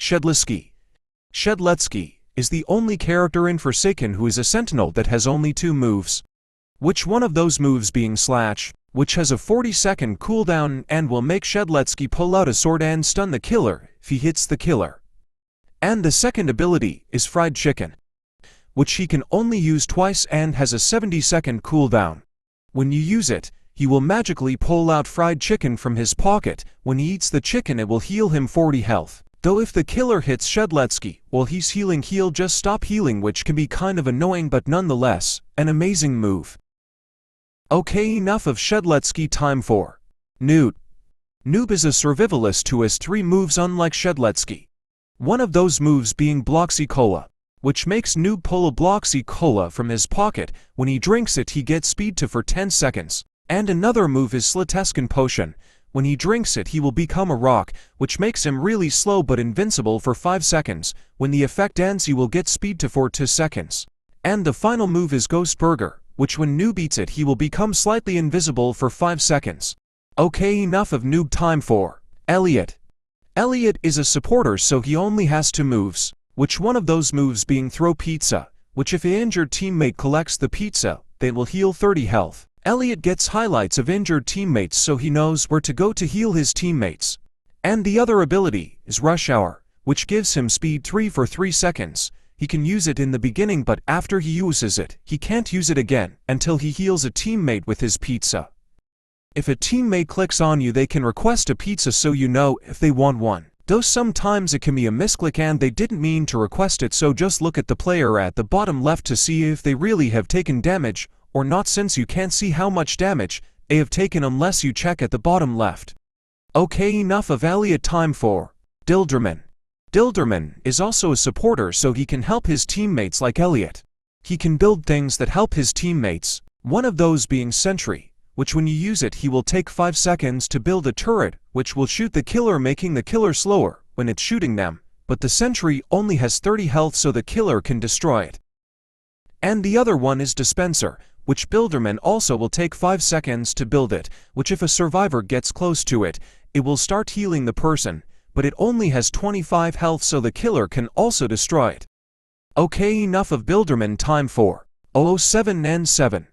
Shedletsky. Shedletsky is the only character in Forsaken who is a sentinel that has only 2 moves. Which one of those moves being Slash, which has a 40-second cooldown and will make Shedletsky pull out a sword and stun the killer if he hits the killer. And the second ability is Fried Chicken, which he can only use twice and has a 70-second cooldown. When you use it, he will magically pull out fried chicken from his pocket. When he eats the chicken, it will heal him 40 health. Though if the killer hits Shedletsky while he's healing, he'll just stop healing, which can be kind of annoying, but nonetheless, an amazing move. Okay, enough of Shedletsky, time for Noob. Noob is a survivalist who has 3 moves unlike Shedletsky. One of those moves being Bloxy Cola, which makes Noob pull a Bloxy Cola from his pocket. When he drinks it, he gets speed to for 10 seconds. And another move is Slateskin Potion. When he drinks it, he will become a rock, which makes him really slow but invincible for 5 seconds. When the effect ends, he will get speed to for 2 seconds. And the final move is Ghost Burger, which when Noob eats it, he will become slightly invisible for 5 seconds. Okay, enough of Noob, time for Elliot. Elliot is a supporter, so he only has 2 moves. Which one of those moves being Throw Pizza, which if an injured teammate collects the pizza, they will heal 30 health. Elliot gets highlights of injured teammates, so he knows where to go to heal his teammates. And the other ability is Rush Hour, which gives him speed 3 for 3 seconds. He can use it in the beginning, but after he uses it, he can't use it again until he heals a teammate with his pizza. If a teammate clicks on you, they can request a pizza, so you know if they want one. Though sometimes it can be a misclick and they didn't mean to request it, so just look at the player at the bottom left to see if they really have taken damage or not, since you can't see how much damage they have taken unless you check at the bottom left. Okay, enough of Elliot, time for Dilderman. Dilderman is also a supporter, so he can help his teammates like Elliot. He can build things that help his teammates, one of those being Sentry, which when you use it, he will take 5 seconds to build a turret, which will shoot the killer, making the killer slower when it's shooting them, but the Sentry only has 30 health, so the killer can destroy it. And the other one is Dispenser, which Dilderman also will take 5 seconds to build it, which if a survivor gets close to it, it will start healing the person, but it only has 25 health, so the killer can also destroy it. Okay, enough of Dilderman, time for 007N7.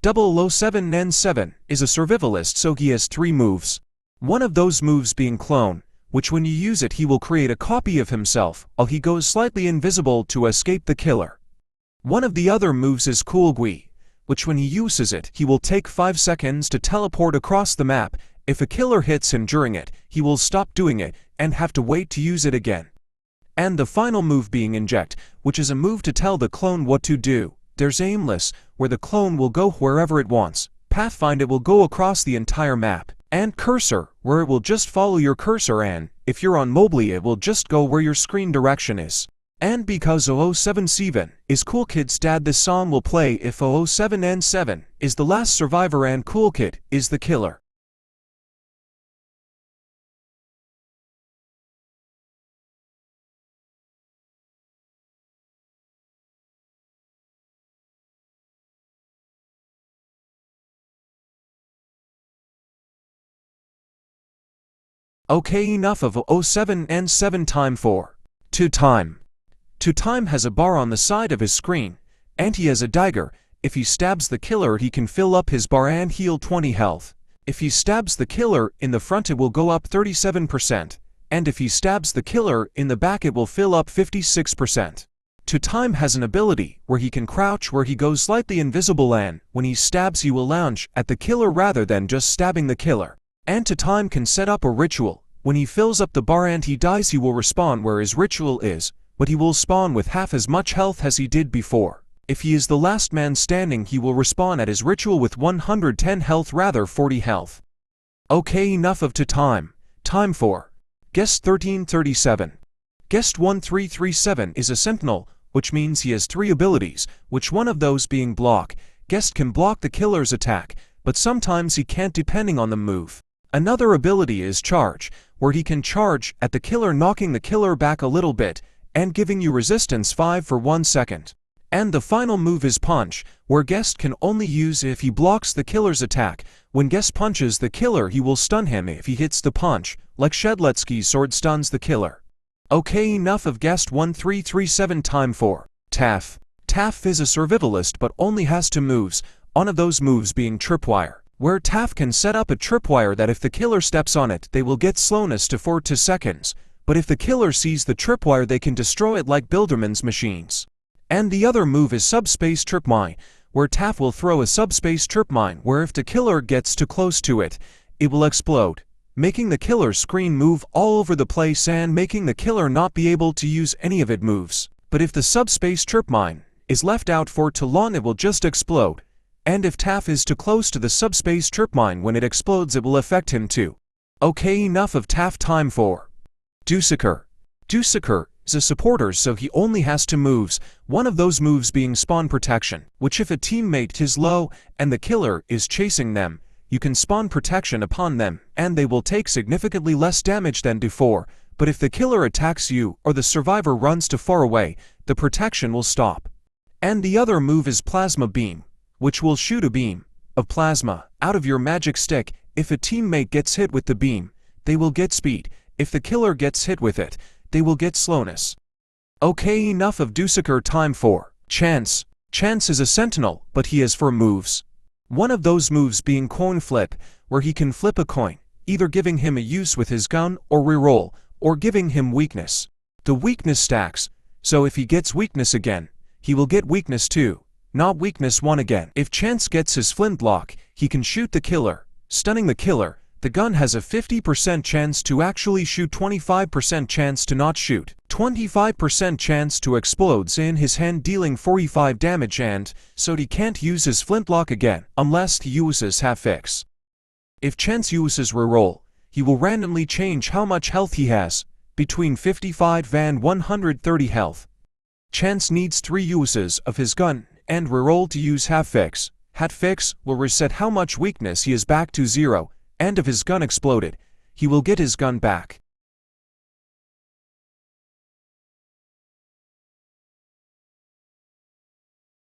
007N7 is a survivalist, so he has 3 moves. One of those moves being Clone, which when you use it, he will create a copy of himself while he goes slightly invisible to escape the killer. One of the other moves is Cool Gui, which when he uses it, he will take 5 seconds to teleport across the map. If a killer hits him during it, he will stop doing it and have to wait to use it again. And the final move being Inject, which is a move to tell the clone what to do. There's Aimless, where the clone will go wherever it wants. Pathfind, it will go across the entire map. And Cursor, where it will just follow your cursor, and if you're on mobile, it will just go where your screen direction is. And because 007 is Cool Kid's dad, this song will play if 007N7 is the last survivor and Cool Kid is the killer. Okay, enough of 007N7, time for 2Time. 2Time has a bar on the side of his screen, and he has a dagger. If he stabs the killer, he can fill up his bar and heal 20 health. If he stabs the killer in the front, it will go up 37%, and if he stabs the killer in the back, it will fill up 56%. 2Time has an ability where he can crouch, where he goes slightly invisible, and when he stabs, he will lounge at the killer rather than just stabbing the killer. And 2Time can set up a ritual. When he fills up the bar and he dies, he will respawn where his ritual is, but he will spawn with half as much health as he did before. If he is the last man standing, he will respawn at his ritual with 110 health, rather 40 health. Okay, enough of 2Time. Time for Guest 1337. Guest 1337 is a sentinel, which means he has 3 abilities, which one of those being Block. Guest can block the killer's attack, but sometimes he can't depending on the move. Another ability is Charge, where he can charge at the killer, knocking the killer back a little bit and giving you resistance 5 for 1 second. And the final move is Punch, where Guest can only use if he blocks the killer's attack. When Guest punches the killer, he will stun him if he hits the punch, like Shedletsky's sword stuns the killer. Okay, enough of guessed 1337. Time for Taff. Taff is a survivalist but only has 2 moves, one of those moves being Tripwire, where Taff can set up a tripwire that if the killer steps on it, they will get slowness to 4 seconds, but if the killer sees the tripwire they can destroy it like Builderman's machines. And the other move is Subspace Trip Mine, where Taff will throw a subspace trip mine where if the killer gets too close to it, it will explode, making the killer's screen move all over the place and making the killer not be able to use any of its moves. But if the subspace trip mine is left out for too long, it will just explode, and if Taff is too close to the subspace trip mine when it explodes, it will affect him too. Okay, enough of Taff. Time for Dussaker. Dussaker is a supporter, so he only has 2 moves, one of those moves being Spawn Protection, which if a teammate is low and the killer is chasing them, you can spawn protection upon them and they will take significantly less damage than before, but if the killer attacks you or the survivor runs too far away, the protection will stop. And the other move is Plasma Beam, which will shoot a beam of plasma out of your magic stick. If a teammate gets hit with the beam, they will get speed. If the killer gets hit with it, they will get slowness. Okay, enough of Dussaker. Time for Chance. Chance is a sentinel, but he has 4 moves. One of those moves being Coin Flip, where he can flip a coin, either giving him a use with his gun or reroll, or giving him weakness. The weakness stacks, so if he gets weakness again, he will get weakness 2, not weakness 1 again. If Chance gets his flintlock, he can shoot the killer, stunning the killer. The gun has a 50% chance to actually shoot, 25% chance to not shoot, 25% chance to explodes in his hand, dealing 45 damage, and so he can't use his flintlock again unless he uses half fix. If Chance uses reroll, he will randomly change how much health he has, between 55 and 130 health. Chance needs 3 uses of his gun and reroll to use half fix. Half fix will reset how much weakness he is back to 0. And if his gun exploded, he will get his gun back.